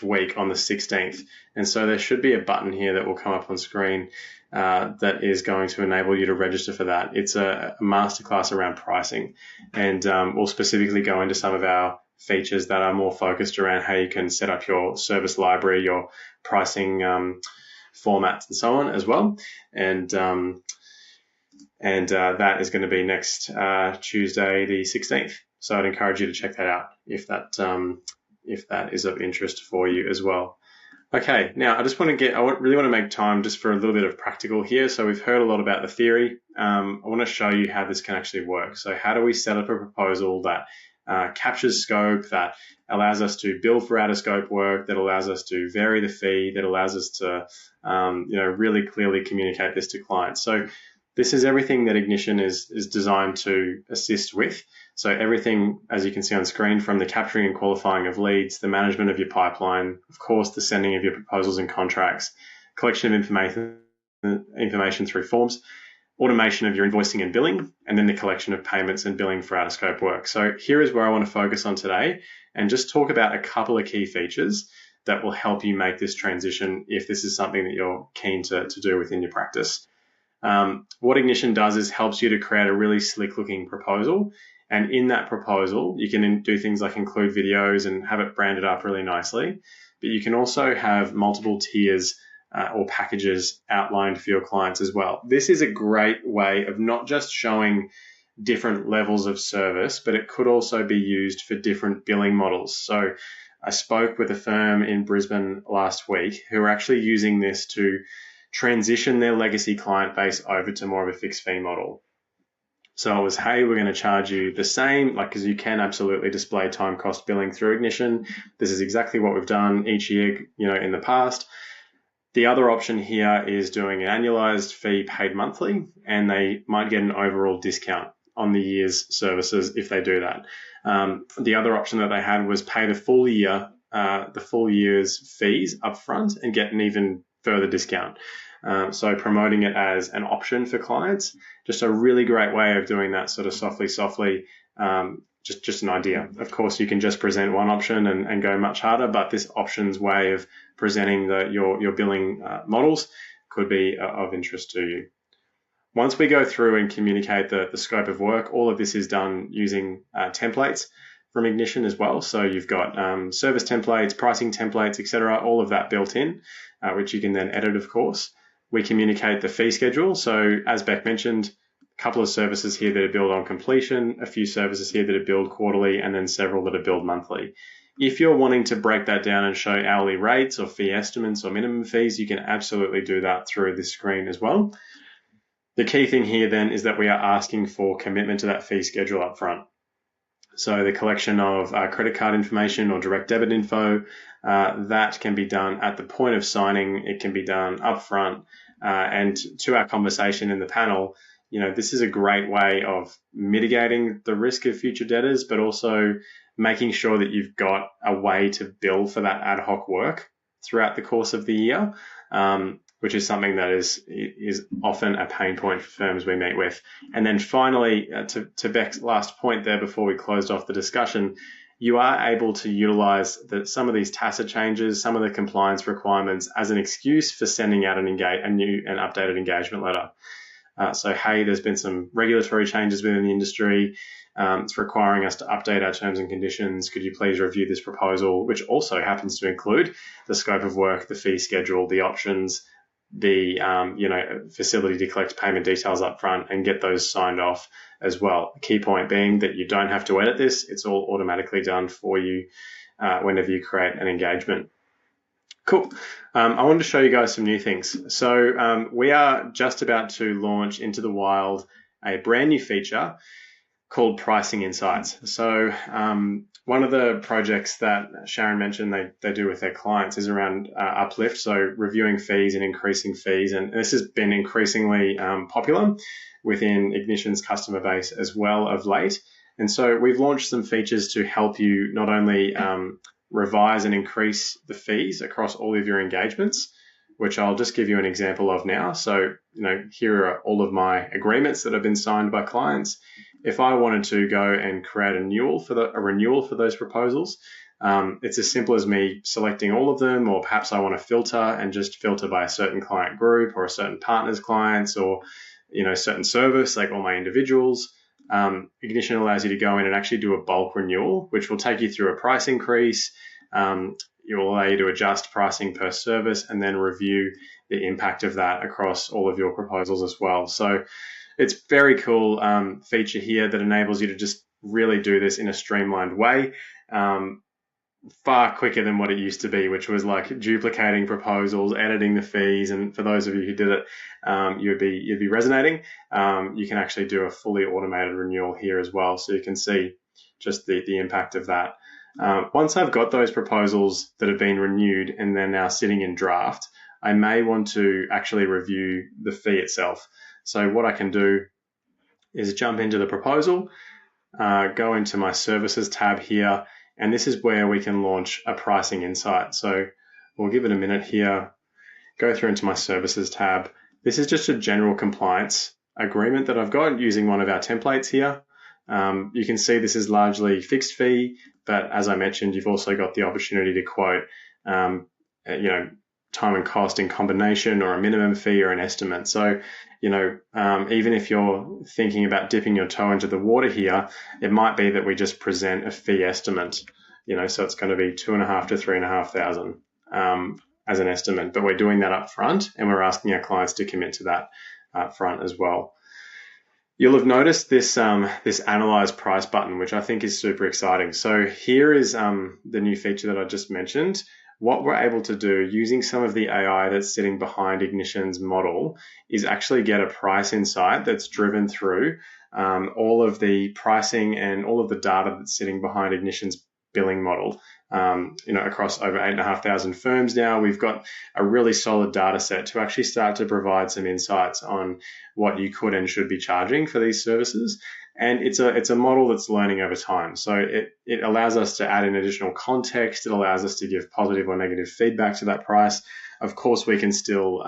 week on the 16th, and so there should be a button here that will come up on screen that is going to enable you to register for that. It's a masterclass around pricing, and we'll specifically go into some of our features that are more focused around how you can set up your service library, your pricing formats, and so on as well. And that is going to be next Tuesday, the 16th. So I'd encourage you to check that out if that is of interest for you as well. Okay, now I really want to make time just for a little bit of practical here. So we've heard a lot about the theory. I want to show you how this can actually work. So how do we set up a proposal that captures scope, that allows us to bill for out of scope work, that allows us to vary the fee, that allows us to really clearly communicate this to clients. So this is everything that Ignition is designed to assist with. So everything, as you can see on screen, from the capturing and qualifying of leads, the management of your pipeline, of course, the sending of your proposals and contracts, collection of information through forms, automation of your invoicing and billing, and then the collection of payments and billing for out-of-scope work. So here is where I want to focus on today and just talk about a couple of key features that will help you make this transition if this is something that you're keen to do within your practice. What Ignition does is helps you to create a really slick looking proposal. And in that proposal, you can do things like include videos and have it branded up really nicely. But you can also have multiple tiers or packages outlined for your clients as well. This is a great way of not just showing different levels of service, but it could also be used for different billing models. So I spoke with a firm in Brisbane last week who are actually using this to transition their legacy client base over to more of a fixed fee model. So it was, hey, we're going to charge you the same, because you can absolutely display time cost billing through Ignition. This is exactly what we've done each year, in the past. The other option here is doing an annualized fee paid monthly, and they might get an overall discount on the year's services if they do that. The other option that they had was pay the full year's fees upfront and get an even further discount. So promoting it as an option for clients, just a really great way of doing that sort of softly, just an idea. Of course, you can just present one option and go much harder, but this options way of presenting your billing models could be of interest to you. Once we go through and communicate the scope of work, all of this is done using templates from Ignition as well. So you've got service templates, pricing templates, etc., all of that built in, which you can then edit, of course. We communicate the fee schedule. So as Beck mentioned, a couple of services here that are billed on completion, a few services here that are billed quarterly, and then several that are billed monthly. If you're wanting to break that down and show hourly rates or fee estimates or minimum fees, you can absolutely do that through this screen as well. The key thing here then is that we are asking for commitment to that fee schedule up front. So the collection of credit card information or direct debit info, that can be done at the point of signing. It can be done upfront. And to our conversation in the panel, this is a great way of mitigating the risk of future debtors, but also making sure that you've got a way to bill for that ad hoc work throughout the course of the year, which is something that is often a pain point for firms we meet with. And then finally, to Beck's last point there before we closed off the discussion, you are able to utilize some of these tacit changes, some of the compliance requirements as an excuse for sending out a new and updated engagement letter. So, hey, there's been some regulatory changes within the industry. It's requiring us to update our terms and conditions. Could you please review this proposal, which also happens to include the scope of work, the fee schedule, the options, the facility to collect payment details up front and get those signed off as well. The key point being that you don't have to edit this. It's all automatically done for you whenever you create an engagement. Cool. I wanted to show you guys some new things. So we are just about to launch into the wild a brand new feature called Pricing Insights. So one of the projects that Sharon mentioned they do with their clients is around uplift, so reviewing fees and increasing fees. And this has been increasingly popular within Ignition's customer base as well of late. And so we've launched some features to help you not only revise and increase the fees across all of your engagements, which I'll just give you an example of now. So, here are all of my agreements that have been signed by clients. If I wanted to go and create a renewal for those proposals, it's as simple as me selecting all of them, or perhaps I want to filter and just filter by a certain client group or a certain partner's clients, or certain service, like all my individuals. Ignition allows you to go in and actually do a bulk renewal, which will take you through a price increase. It will allow you to adjust pricing per service and then review the impact of that across all of your proposals as well. So it's a very cool feature here that enables you to just really do this in a streamlined way, far quicker than what it used to be, which was like duplicating proposals, editing the fees. And for those of you who did it, you'd be resonating. You can actually do a fully automated renewal here as well, so you can see just the impact of that. Once I've got those proposals that have been renewed and they're now sitting in draft, I may want to actually review the fee itself. So what I can do is jump into the proposal, go into my services tab here, and this is where we can launch a pricing insight. So we'll give it a minute here, go through into my services tab. This is just a general compliance agreement that I've got using one of our templates here. You can see this is largely fixed fee, but as I mentioned, you've also got the opportunity to quote, time and cost in combination, or a minimum fee or an estimate. So, even if you're thinking about dipping your toe into the water here, it might be that we just present a fee estimate, so it's going to be $2,500 to $3,500 as an estimate, but we're doing that up front and we're asking our clients to commit to that up front as well. You'll have noticed this analyze price button, which I think is super exciting. So here is the new feature that I just mentioned. What we're able to do using some of the AI that's sitting behind Ignition's model is actually get a price insight that's driven through all of the pricing and all of the data that's sitting behind Ignition's billing model. Across over 8,500 firms now, we've got a really solid data set to actually start to provide some insights on what you could and should be charging for these services. And it's a model that's learning over time. So it allows us to add in additional context. It allows us to give positive or negative feedback to that price. Of course, we can still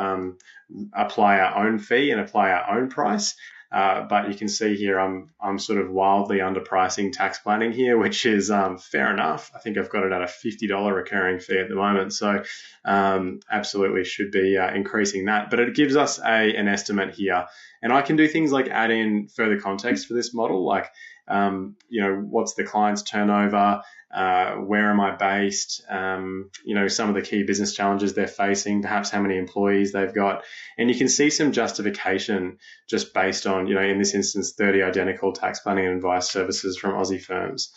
apply our own fee and apply our own price. But you can see here I'm sort of wildly underpricing tax planning here, which is fair enough. I think I've got it at a $50 recurring fee at the moment, so absolutely should be increasing that. But it gives us an estimate here, and I can do things like add in further context for this model, like what's the client's turnover, where am I based, some of the key business challenges they're facing, perhaps how many employees they've got. And you can see some justification just based on, in this instance, 30 identical tax planning and advice services from Aussie firms,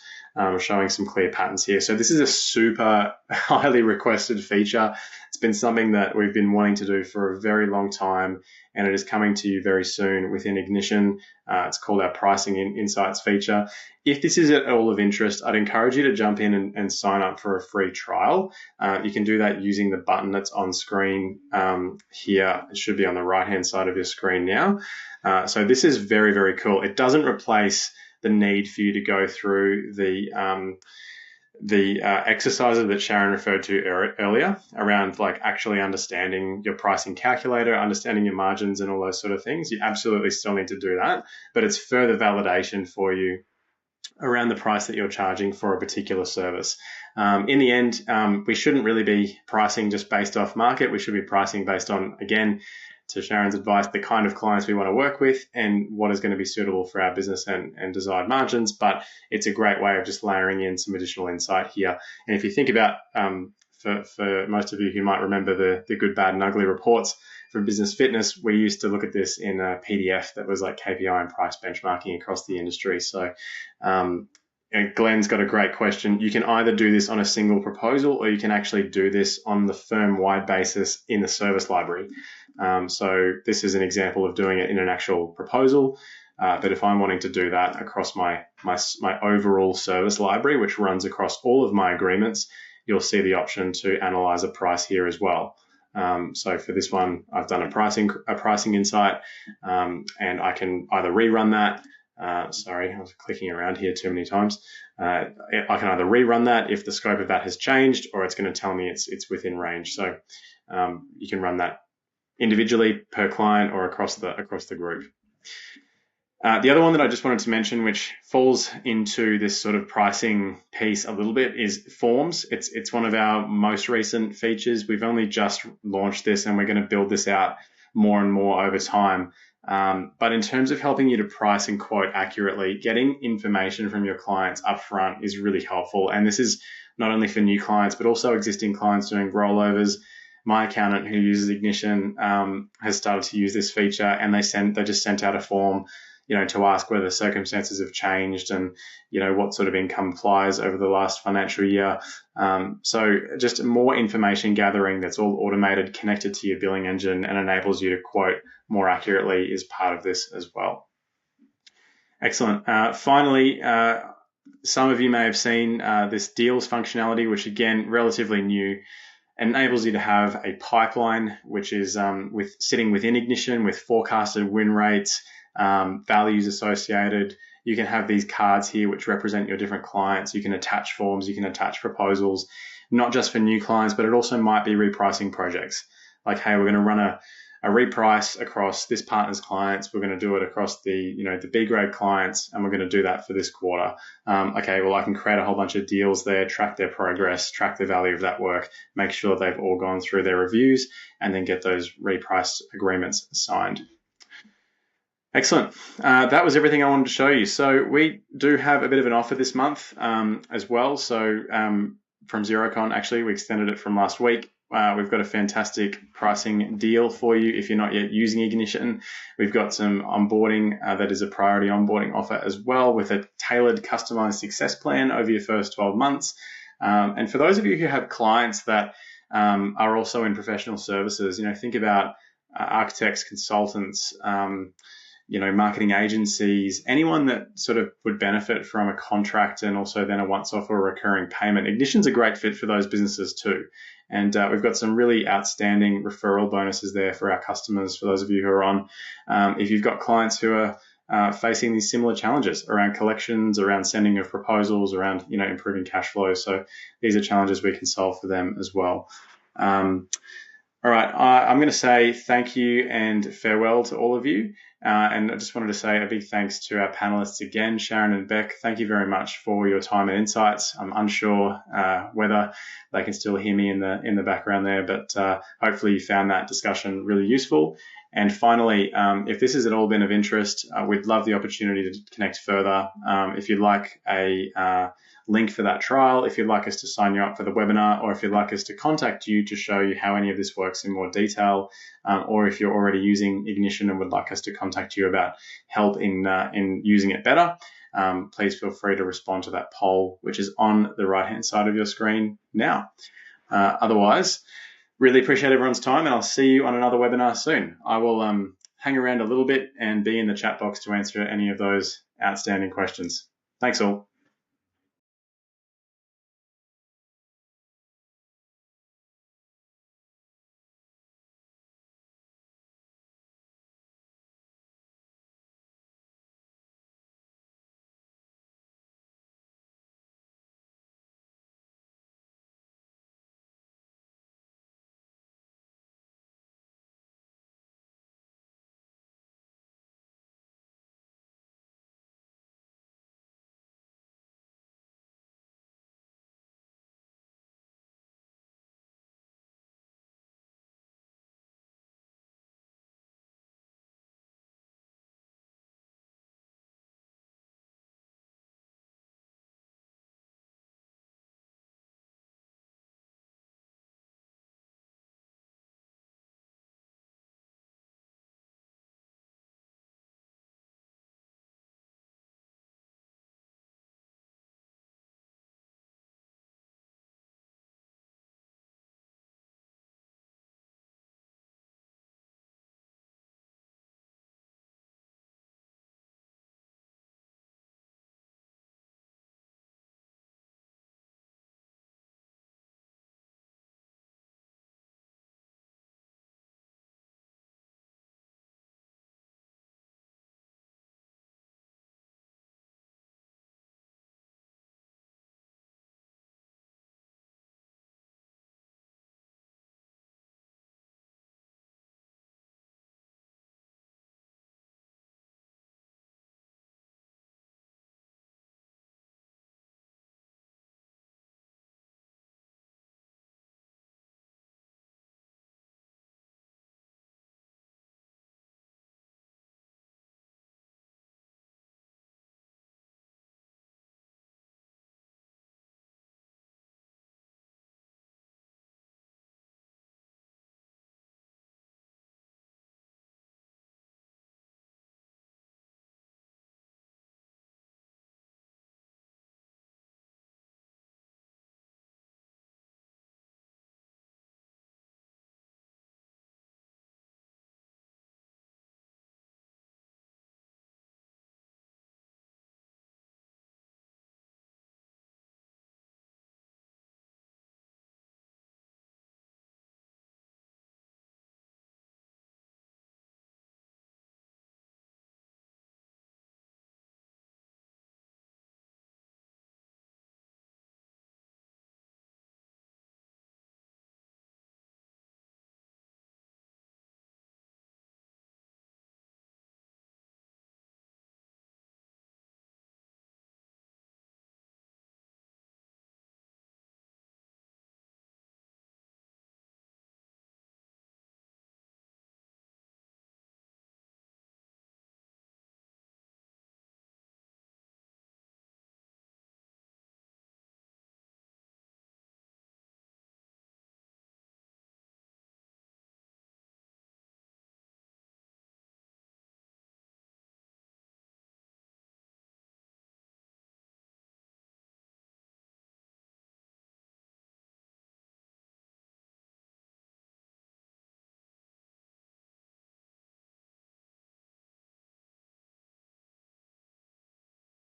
showing some clear patterns here. So this is a super highly requested feature. It's been something that we've been wanting to do for a very long time, and it is coming to you very soon within Ignition. It's called our Pricing Insights feature. If this is at all of interest, I'd encourage you to jump in and sign up for a free trial. You can do that using the button that's on screen here. It should be on the right-hand side of your screen now. So this is very, very cool. It doesn't replace the need for you to go through the exercises that Sharon referred to earlier around like actually understanding your pricing calculator, understanding your margins and all those sort of things. You absolutely still need to do that, but it's further validation for you around the price that you're charging for a particular service. In the end, we shouldn't really be pricing just based off market. We should be pricing based on, again, to Sharon's advice, the kind of clients we want to work with and what is going to be suitable for our business and desired margins. But it's a great way of just layering in some additional insight here. And if you think about, for most of you who might remember the good, bad, and ugly reports from Business Fitness, we used to look at this in a PDF that was like KPI and price benchmarking across the industry. So Glenn's got a great question. You can either do this on a single proposal or you can actually do this on the firm-wide basis in the service library. So this is an example of doing it in an actual proposal. But if I'm wanting to do that across my overall service library, which runs across all of my agreements, you'll see the option to analyze a price here as well. So for this one, I've done a pricing insight, and I can either rerun that. Sorry, I was clicking around here too many times. I can either rerun that if the scope of that has changed, or it's going to tell me it's within range. So you can run that individually per client or across the group. The other one that I just wanted to mention, which falls into this sort of pricing piece a little bit, is forms. It's one of our most recent features. We've only just launched this, and we're going to build this out more and more over time. But in terms of helping you to price and quote accurately, getting information from your clients upfront is really helpful. And this is not only for new clients, but also existing clients doing rollovers. My accountant who uses Ignition has started to use this feature, and they just sent out a form, to ask whether circumstances have changed and, what sort of income applies over the last financial year. So just more information gathering that's all automated, connected to your billing engine, and enables you to quote more accurately is part of this as well. Excellent. Finally, some of you may have seen this deals functionality, which again, relatively new, enables you to have a pipeline, which is sitting within Ignition with forecasted win rates, values associated. You can have these cards here which represent your different clients. You can attach forms, you can attach proposals, not just for new clients, but it also might be repricing projects. Like, hey, we're going to run a reprice across this partner's clients. We're going to do it across the B grade clients, and we're going to do that for this quarter. Okay, well, I can create a whole bunch of deals there, track their progress, track the value of that work, make sure they've all gone through their reviews, and then get those reprice agreements signed. Excellent. That was everything I wanted to show you. So we do have a bit of an offer this month as well. So from Xerocon, actually, we extended it from last week. We've got a fantastic pricing deal for you if you're not yet using Ignition. We've got some onboarding that is a priority onboarding offer as well, with a tailored customized success plan over your first 12 months. And for those of you who have clients that are also in professional services, think about architects, consultants, marketing agencies, anyone that sort of would benefit from a contract and also then a once-off or recurring payment. Ignition's a great fit for those businesses too. And we've got some really outstanding referral bonuses there for our customers, for those of you who are on. If you've got clients who are facing these similar challenges around collections, around sending of proposals, around improving cash flow. So these are challenges we can solve for them as well. All right, I'm going to say thank you and farewell to all of you. And I just wanted to say a big thanks to our panelists again, Sharon and Beck. Thank you very much for your time and insights. I'm unsure whether they can still hear me in the background there, but hopefully you found that discussion really useful. And finally, if this has at all been of interest, we'd love the opportunity to connect further. If you'd like a link for that trial, if you'd like us to sign you up for the webinar, or if you'd like us to contact you to show you how any of this works in more detail, or if you're already using Ignition and would like us to contact you about help in using it better, please feel free to respond to that poll, which is on the right-hand side of your screen now. Otherwise, really appreciate everyone's time, and I'll see you on another webinar soon. I will hang around a little bit and be in the chat box to answer any of those outstanding questions. Thanks all.